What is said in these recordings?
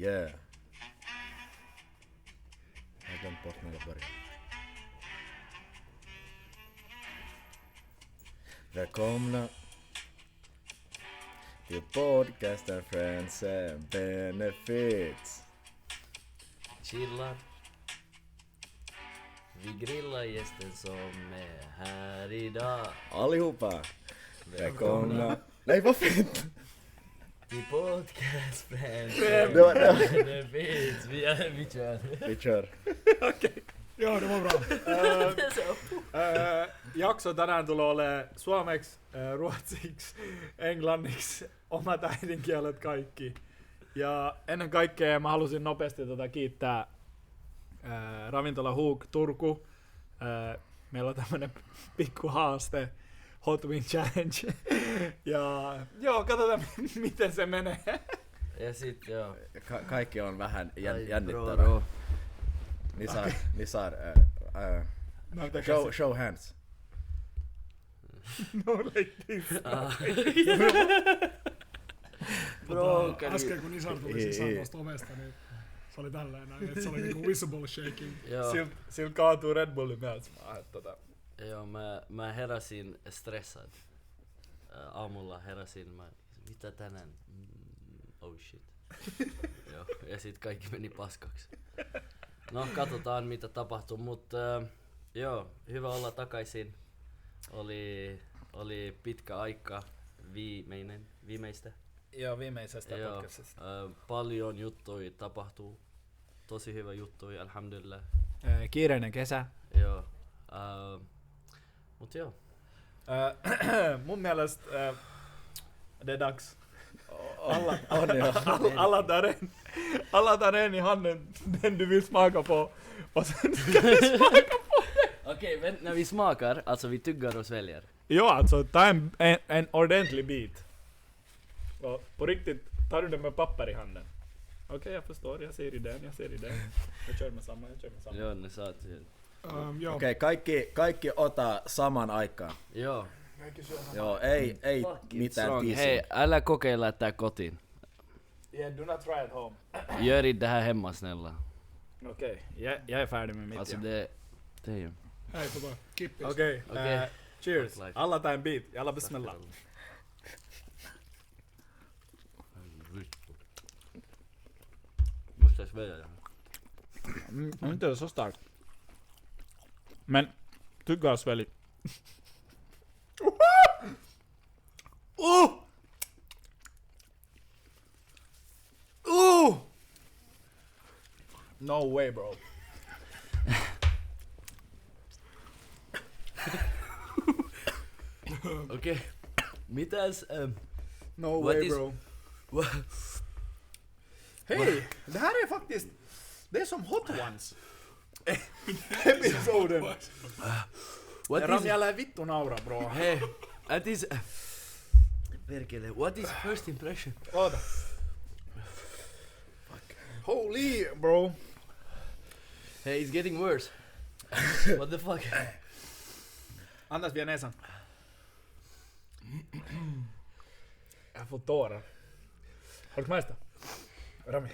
Yeah. Jag glömde bort när det började. Välkomna till podcasten Friends and Benefits. Chillar. Vi grillar gästen som är här idag. Allihopa. Välkomna. Nej, vad fint. Till podcast friends. Det var det. Det finns. Vi kör. Vi kör. Okei. Joo, ne on Jakso tänään tulee olemaan suomeksi, ruotsiksi, englanniksi, omat äidinkielet kaikki. Ja ennen kaikkea mä halusin nopeasti kiittää ravintola Hook Turku. Meillä on tämmönen pikku haaste, Hot Wing Challenge. Ja joo, katsotaan miten se menee. Ja sit joo. Kaikki on vähän jännittävää. Bro. Nisar, show hands. No like this. Bro, Äsken kun Nisar tuli sisään tuosta ovesta, niin se oli tälleen näin, että se oli niinku visible shaking. Sillä kaatuu Red Bullin päältä. Joo, mä heräsin stressad. Aamulla heräsin, mitä tänään? Oh shit. Joo, ja sit kaikki meni paskaksi. No, katsotaan mitä tapahtuu, mutta joo, hyvä olla takaisin. Oli pitkä aika viimeistä. Joo, viimeisestä podcastista. Paljon juttuja tapahtuu. Tosi hyvä juttuja, alhamdulillah. Kiireinen kesä. Joo. Mut joo. Mun mielestä det är dags. Alla tar en i handen, den du vill smaka på. Och sen ska du smaka på det. Okej, när vi smakar, alltså vi tuggar och sväljer. Ja, alltså ta en ordentlig bit. Och på riktigt, tar du den med papper i handen? Okej, jag förstår, jag ser i den. Jag kör med samma. Joo, ne saat sen. Joo. Okei, kaikki ota saman aikaan. Joo. Joo, ei mitään tiisiä. Hei, älä kokeilla tää kotiin. Yeah, do not try at home. Gör det här hemma snälla. Okej, jag är färdig med mitt. Alltså ja. det är ju. Hei, kippis. Okej, Okej. Cheers. Like. Alla tar en bit, alla bismillah. Måste jag svälja det här? Inte så starkt. Men tugga och svälj. No way, bro. Okej. Mitäs? No What way, is- bro. Hej, det här är faktiskt... Det är som Hot Ones. Episoden. What Rami, is... älä vittu naura, bro. Hei, that is... Perkele, what is first impression? Oota. Holy, bro. Hey, it's getting worse. What the fuck? Andas vielä näsan. Jag får tårar. Haluatko maistaa? Rami.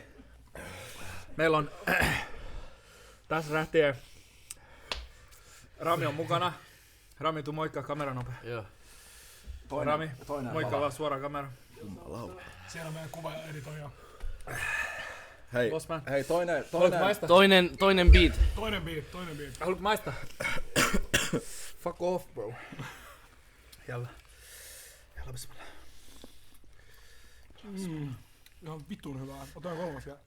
Meillä on... Tässä lähtee... Rami on mukana. Rami, tuu moikkaa kameran nopea. Joo. Rami, moikkaa vaan suoraan kamera. Siellä on meidän kuva ja editoija. Hei, Bossman. hei toinen. Haluatko maistaa? Toinen beat. Toinen beat. Haluatko maistaa? Fuck off, bro. Jalla bismillah. Ihan vitun hyvää. Otetaan kolmas vielä.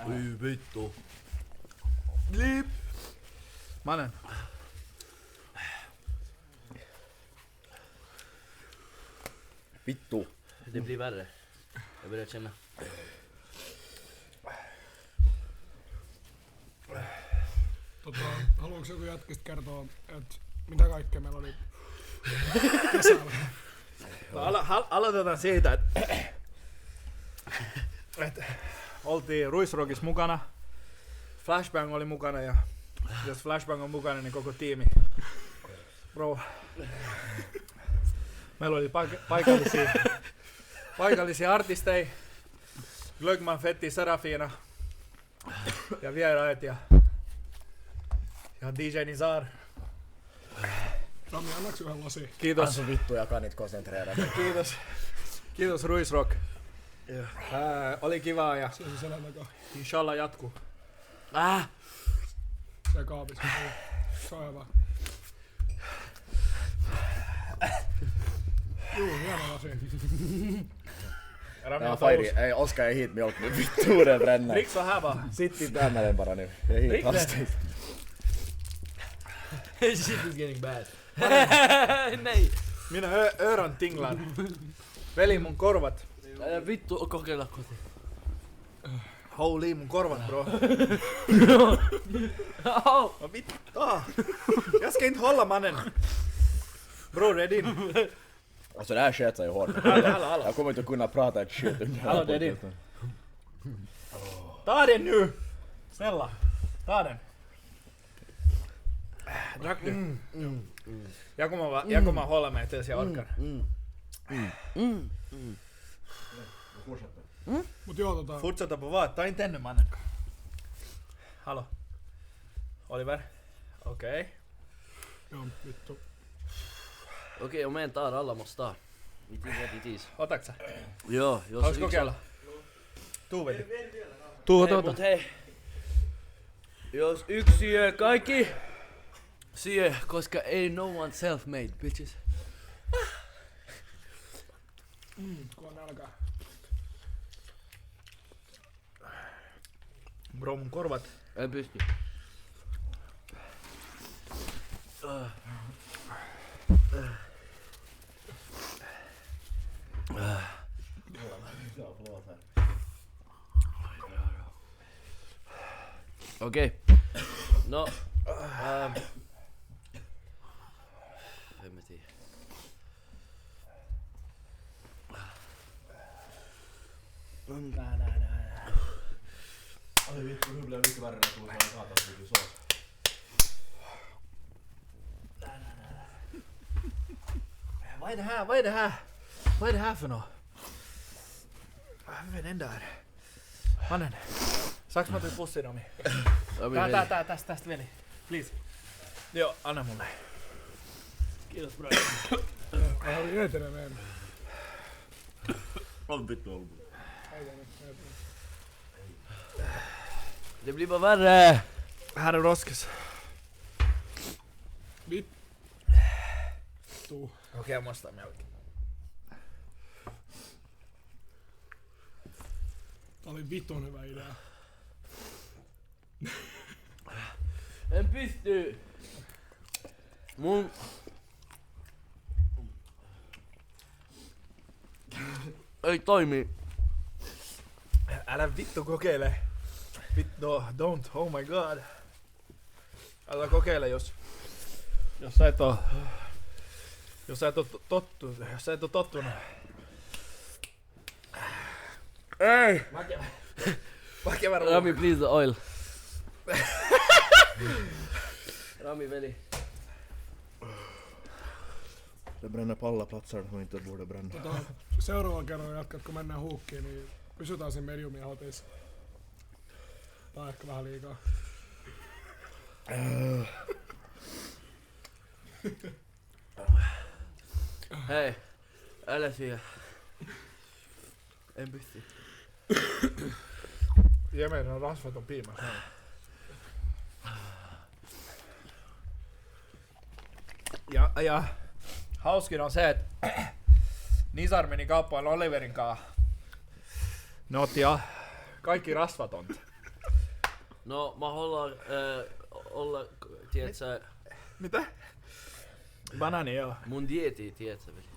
Oi vittu. Blip. Mannen. Vittu. Det blir värre. Jag börjar känna. Haluatko joku jätkistä kertoa, että mitä kaikkea meillä oli kesällä? Aloitetaan siitä, että oltiin Ruisrockissa mukana. Flashbang oli mukana ja jos Flashbang on mukana, niin koko tiimi. Bro. Meillä oli paikallisia artisteja. Glögman, Fetti, Serafina ja vieraat ja DJ Nizar. Rami, annaks yhden lasi? Kiitos. Ansu vittu ja kanit konsentrera. Kiitos Ruisrock. Oli kivaa ja Se on selän takaa. inshallah jatkuu. Se kaapissa. Se on hyvä. Juu, hieno lasi. Ja Fajri, ei Oskar ei hit mjölk nu vittuuden bränna. Riks on hävä. Sitt inte anmälen bara nu. Jag hit Rick, hastigt. Shit is getting bad. Nej! Minä öron tinglar. Veli mun korvat. Vittu, kokeilla koti. Holy mun korvat bro. Vad vittu. Jag ska inte hålla mannen. Bror är din. Alltså det här sket sig hårt. Hallå. Jag kommer inte att kunna prata ett shit under Hallå, det är din. Ta den nu. Snälla. Ta den. Drack du? Jag kommer hålla mig tills jag orkar. Mut joo, Fortsätta på vad? Ta inte ännu mannen. Hallå. Oliver. Okej. Joo, vittu. Okei, om en tar alla måste ta. It is what it is. Otatko sä? Joo, jos Haluais kokeilla? Tuu veli. Tuu, ota. Mut hei. Jos yksi syö kaikki syö, koska ei no one self-made, bitches. Kun on nälkää. Bro, mun korvat. En pysty. Okei. No. En mä tiedä. Oj vittu, hur blev mycket värre när du satan mycket sås. Vad är det här? Vad är det här? Vad är det här för något? Vad är den där? Mannen. Saaks mä tuin pussin omi? Tästä veli. Please. Joo, anna mulle. Kiitos bro. Mä olin etenemään. On vittu ollut. Det blir bara värre. Här är roskis. Vittu. Okei, jag måste ha mjölk. Tää oli vitun hyvä idea. En pysty. Mun... Ei toimi. Älä vittu kokeile. Vittu, don't, oh my god. Älä kokeile, jos sä et oo... Jos sä et oo tottunut. Ei! Väkevä ruoka. Rami, please the oil. Rami, veli. Det bränner på alla platser som inte borde bränna. Seuraavalla kerralla jatkat, kun mennään huukkiin, niin pysytään siinä mediumia hotissa. Tää on ehkä vähän liikaa. Hei, älä syö. En pysty. Ge mig den rasvaton piimä. Ja hauskin on se, että Nizar meni kauppaan Oliverin kanssa. Ne otti kaikki rasvatonta. No, mä haluan olla, tiedätkö, Mitä? Banaani joo. mun dieti, tiedätkö, veli.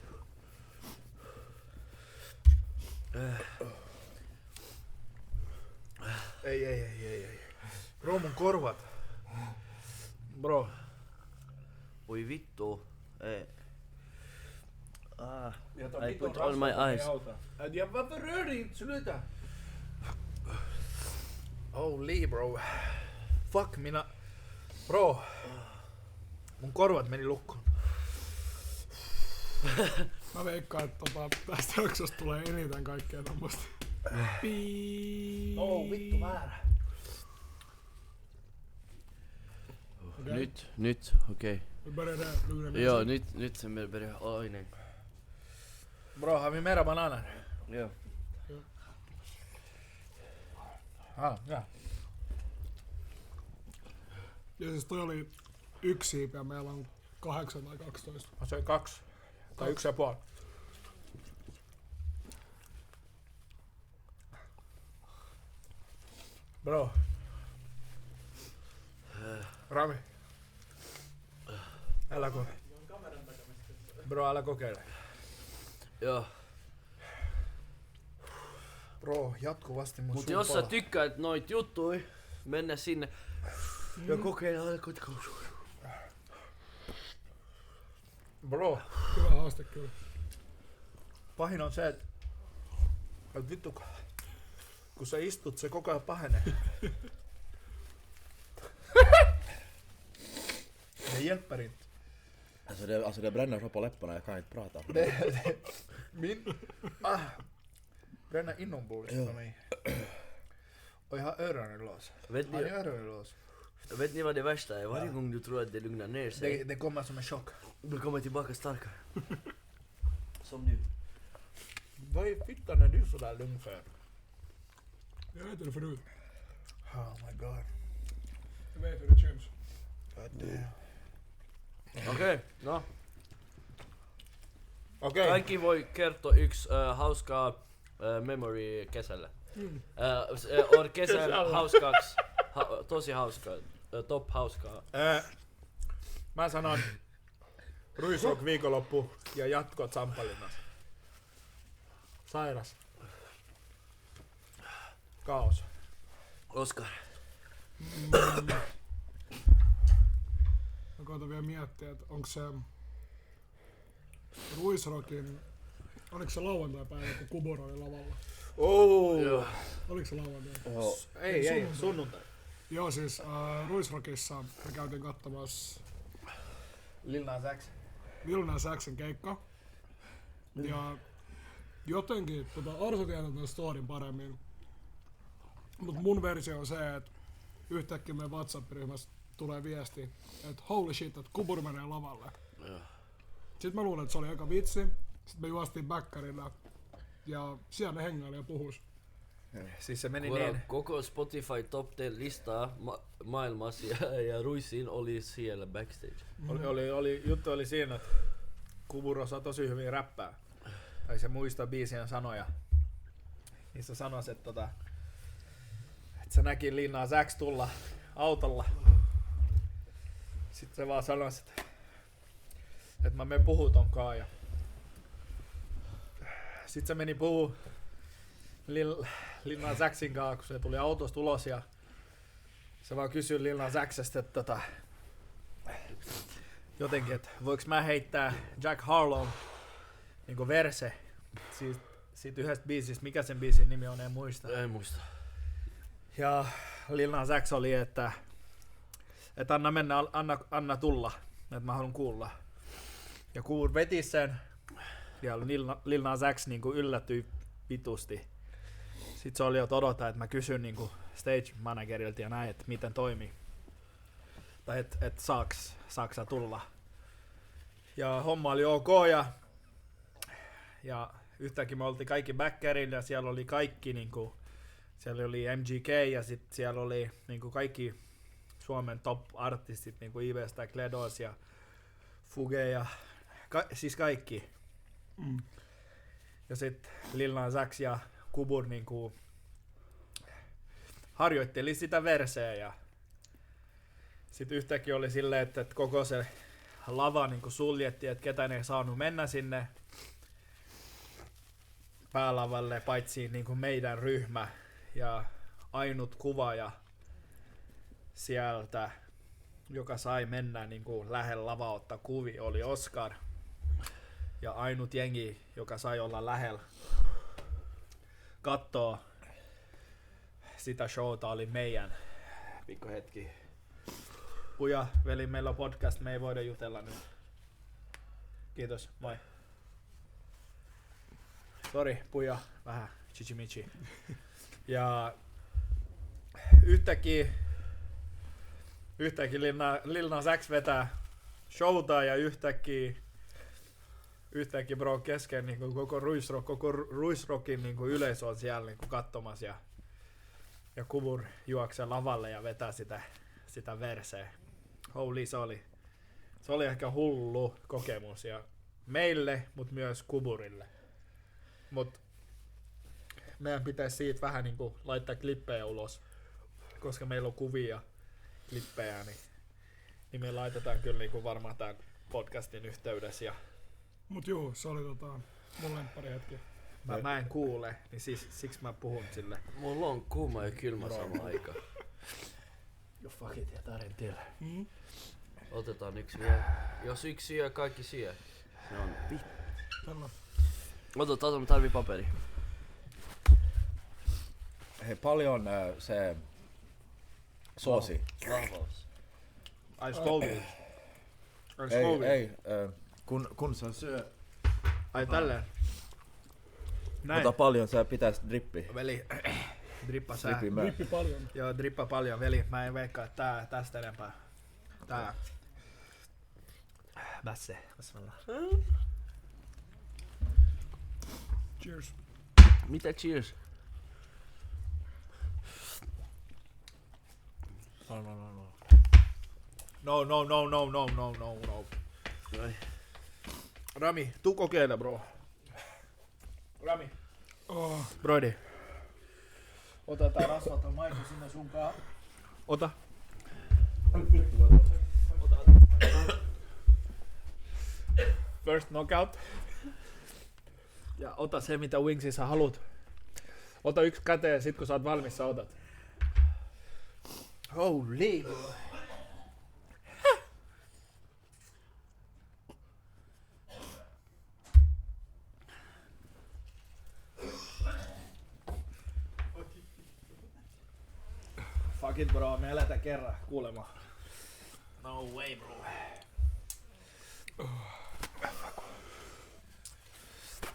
Ei. Bro, mun korvat. Bro. Oi vittu. Ei. Jag I put on my eyes. Ja varför rör dig inte? Sluta. Holy bro. Fuck mina. Bro. Mun korvat meni lukkoon. Mä veikkaan, että tästä jaksosta tulee eniten kaikkea tommoista. Vittu väärä. Okay. Nyt, okej. Vi börjar där, lugna ner Ja, sig. nyt sen börjar... Oj, nej. Bro, har vi mera bananer? Ja. Ja. Ja siis toi oli 1 siipi ja meillä on 8 tai 12. Mä söin 2. Tai 1,5. Bro. Rami. Älä kokeile. Bro, älä kokeile. Joo. Bro, jatkuvasti mun Mut suu jos sä palaa. tykkäät noit juttui, mennä sinne ja kokeilla alkotikausu. Bro, Hyvä haaste kyllä. pahin on se, että vittu, kun sä istut, se koko ajan pahenee. Det hjälper inte. Alltså det bränner så på läpparna, jag kan inte prata. Bränner inombords för mig. Och jag har öronen lås. Vet Har ni ni, öronen lås? vet ni vad det värsta är? Varje gång du tror att det lugnar ner sig, Det kommer som en chock. du kommer tillbaka starkare. Som nu. Vad i fittan är du sådär lugn för? Jag vet hur det förut. Oh my god. Jag vet hur det känns. God damn. Okei, no. Okei. Kaikki voi kertoa yksi hauskaa memory kesällä. On kesän hauskaaksi, tosi hauskaa, top hauskaa. Mä sanon Ruisrock viikonloppu ja jatkot Sampalinnassa. Sairas. Kaos. Oskar. Mä koitan vielä miettiä, että onko se Ruisrockin, oliko se lauantai-päivä, kun Kubur oli lavalla? Oh. Joo. Oliko se lauantai? Ei, sunnuntai. Joo, siis Ruisrockissa me käytiin katsomassa Lil Nas X. Lil Nas X:n keikka. Ja jotenkin, Arsu tietää tämän storin paremmin. Mut mun versio on se, että yhtäkkiä meidän WhatsApp-ryhmässä tulee viesti, että holy shit, että Kubur menee lavalle. Joo. Sitten mä luulen, että se oli aika vitsi. Sitten me juostiin bäkkärillä ja siellä ne hengaili ja puhus. Siis se meni Kuulla, niin. koko Spotify top 10 listaa maailmassa ja Ruisin oli siellä backstage. Juttu oli siinä, että Kubur osaa tosi hyvin räppää. Tai se muistaa biisien sanoja. Niissä sanoisi, että se näki Lil Nas X tulla autolla. Sitten se vaan sanoisi, että mä menen puhuu tonkaan. Ja sitten se meni puhuu Lil Nas Xin kanssa, kun se tuli autosta ulos ja se vaan kysyi Lil Nas X:stä, että jotenkin, että voiko mä heittää Jack Harlow niinku verse siitä yhdestä biisistä, mikä sen biisin nimi on, en muista. Ei muista. Ja Lil Nas X oli, että anna mennä, anna tulla, että mä haluan kuulla. Ja Kubur veti sen, ja Lil Nas X niinku yllätyi vitusti. Sitten se oli jo odottaa, että mä kysyn niinku stage managerilta ja näin, että miten toimii. Tai et saaks sä tulla. Ja homma oli ok ja yhtäkkiä me oltiin kaikki backerilla ja siellä oli kaikki niinku, siellä oli MGK ja sit siellä oli niinku kaikki Suomen top-artistit niinku Ivestä, Kledos ja Fuge ja siis kaikki. Mm. Ja sit Lil Nas X ja Kubur niinku harjoitteli sitä verseä ja sit yhtäkkiä oli silleen, että koko se lava niinku suljettiin, että ketään ei saanut mennä sinne päälavalle, paitsi niinku meidän ryhmä ja ainut kuvaaja sieltä, joka sai mennä niinku lähellä lavaa ottaa kuvia, oli Oskar. Ja ainut jengi, joka sai olla lähellä kattoo sitä showta, oli meidän. Pikku hetki. Puja, veli, meillä on podcast, me ei voida jutella nyt. Kiitos, moi. Sori, puja, vähän chichimichi. Ja yhtäkkiä Lil Nas X vetää showta ja yhtäkkiä bro kesken niin koko Ruisrockin niin yleisö on siellä niin katsomassa ja Kubur juoksee lavalle ja vetää sitä verseä. Holy, se oli ehkä hullu kokemus ja meille, mutta myös Kuburille. Mut meidän pitäisi siitä vähän niinku laittaa klippejä ulos, koska meillä on kuvia ja klippejä, niin me laitetaan kyllä niinku varmaan tämän podcastin yhteydessä. Ja Mut juu, se oli mun lemppari hetki. mä en kuule, niin siksi mä puhun sille. Mulla on kuuma ja kylmä samaan aikaan. Jo fuck it, jätän tielle. Otetaan yksi vielä. Jos yksi syö, kaikki syö. Ne on Tällä. Ota, mä tarvii paperi. Hei, paljon se soosi. Vahvaus. Ai Scoville. Ei, kun sä syö, Ai tälleen. Näin. ota paljon, sä pitäis drippi. Veli, drippa sää. Drippi mä. Rippi paljon. Joo, drippa paljon, veli. Mä en veikkaa, että tästä enempää. Tää. Basse. Cheers. Mitä cheers? No. Ai. Rami, tuu kokeile, bro. Rami, Oh, broidi. Ota tää rasvalta maito sinne sunkaan. Ota. First knockout. Ja ota se mitä Wingsissa haluat. Ota yksi käteen, sit kun sä oot valmis, sä otat. Holy. Fuck it bro, me eletään kerran kuulemaan. No way bro.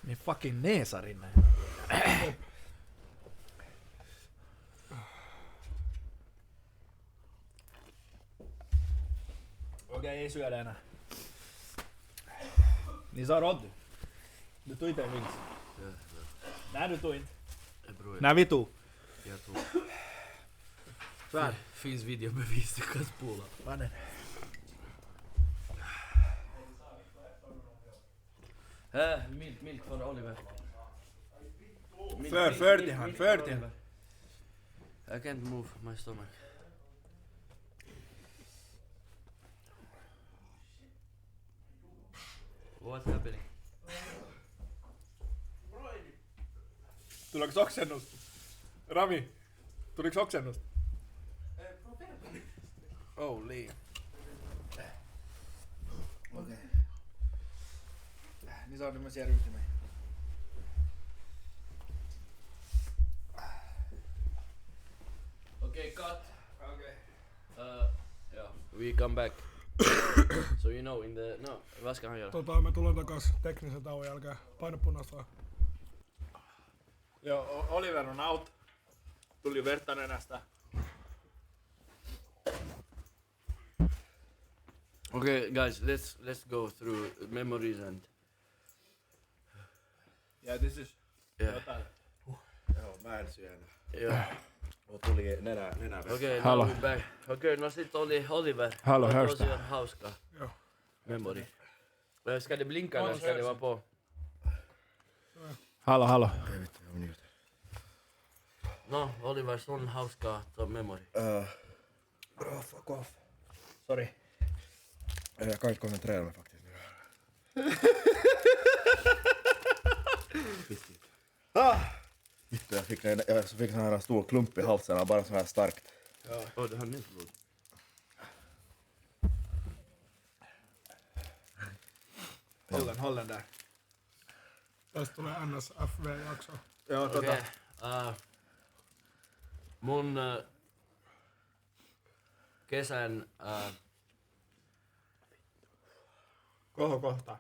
Niin fucking neesarin näin. Okei, ei syödä enää. Ni sa Roddy. Du tog inte en vinst. Nej, du tog inte. Nej, vi tog. Jag tror. Svär. Finns videobevis du kan spola. Mannen. Milk för Oliver. För till han. I can't move my stomach. What's happening? Tuleeko oksennus? Rami, tuliko oksennus? Holy. Okei. Niin se on tämmösiä ryhmiä. Okay, cut. Okei. Yeah. We come back. So you know in the vad ska han göra? me tullaan takas teknisen tauon jälkeen. Paina punaista vaan. Joo, Oliver on out. Tuli verta nenästä. Okay, guys, let's go through memories and Ja this is yeah. jotain. Joo, mä en syö enää. Yeah. Mulla tuli nenä. Okay, Hallå. now we're back. Okay, no sit oli Oliver. Hallå, Vad hörs var så hauska Joo. memory? Ska det blinka eller ska det vara på? Hallå. Okei, vittu, mä menin jotain. No, Oliver, sun hauska memory. Fuck off. Sorry. Jag kan inte koncentrera mig faktiskt nu. Vittu, jag fick sån här stor klump i halsen och bara så här starkt. Åh, det har nytt blod. Håll den där. Tästä tulee NSFV-jakso. Joo, Okei. Mun kesän kohta.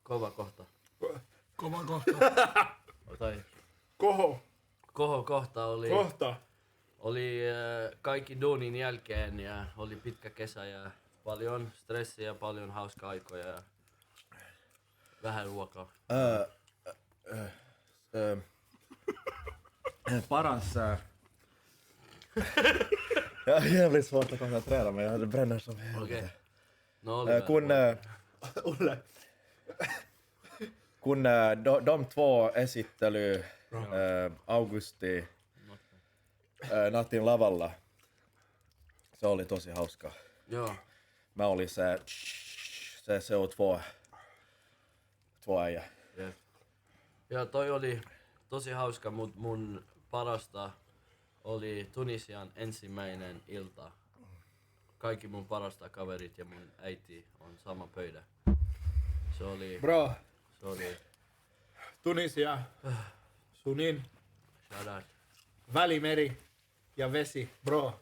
kova kohta. Kova kohta. Tai Koho. kohta oli... Kohta. Oli kaikki duunin jälkeen ja oli pitkä kesä ja paljon stressiä, paljon hauskaa aikoja ja vähän ruokaa. Paras... Ja jävligt svårt att koncentrera mig, det bränner som Okej. helvete. No oli Kun, kun de två esittely Augusti Natin lavalla, se oli tosi hauskaa. Joo. Mä olin se on två äijä. Jep. Ja toi oli tosi hauska, mut mun parasta oli Tunisian ensimmäinen ilta. Kaikki mun parasta kaverit ja mun äiti on sama pöydä. Se oli... Bra. Se oli... Tunisia. Sunin. Shout out. Välimeri. Ja vesi. Bro.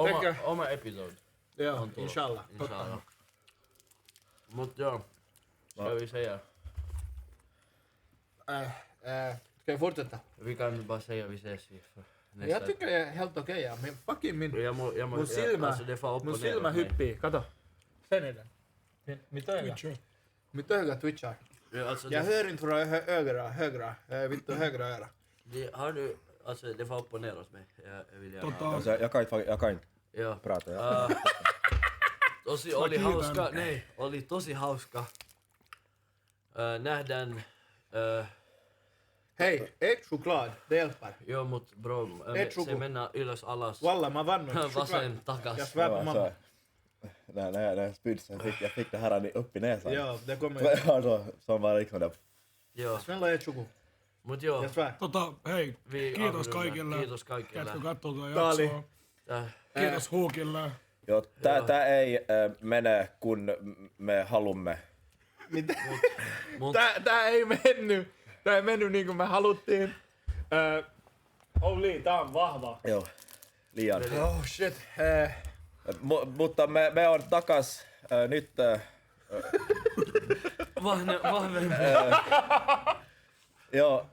Tekö? Oma episode. Joo, on tullut. inshallah. Inshallah. Mut joo. Ska vi säga? Ska jag fortsätta? Vi kan bara säga vi ses i Jag tycker det är helt okej. Ja. Men fucking min mun silmä, alltså det får upp mun och ner silmä åt mig. hyppii. Kato. Sen är den. Mitt öga. Mitt öga twitchar. Ja, alltså Jag det, hör inte från högra öra. har du, alltså det får upp och ner hos mig. Jag vill gärna... Alltså, jag kan inte Joo. prata. Ja. Tosi oli hauska, oli tosi hauska. Nähdään, Hei, ät choklad. Det hjälper. joo mut bro, se mennään ylös alas, Walla, mä vannoin. vasen takas. Jag svär på mamma. När jag spydde så jag fick det här upp i näsan. Ja, det kommer. Alltså, som var liksom där. Joo, Snälla ät choklad. mut joo, Jag svär. Hei, vi kiitos avrundar. kaikille. Kiitos kaikille. Ketkä katsoo tuota Tää oli- jaksoa. Kiitos Huukille. Joo, tää ei mene kun me haluamme. Mitä? Mut Tää ei mennyt. Tää ei mennyt niin kuin me haluttiin. Holy, tää on vahva. Joo, liian. Oh shit. Mutta me on takas nyt. vahvemmin. Joo,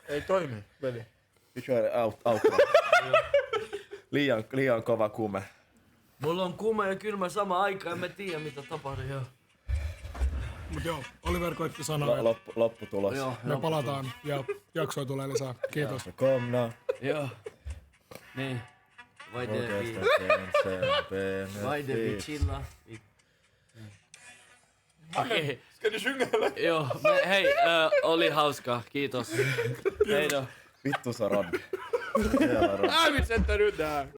Ei toimi, veli. vi kör outro. Liian kova kuume. Mulla on kuuma ja kylmä sama aika, en mä tiedä mitä tapahtuu. Joo. Mut joo, Oliver koitti sanoa, että Lopputulos. Joo, me palataan ja jaksoja tulee lisää. Kiitos. Komna. joo. Niin. Vai vi chilla. Okei. Ska du sjunga eller? Joo, hei, oli hauska, kiitos. Heidå. Vittu sä Roddi. Vi sätter ut det här.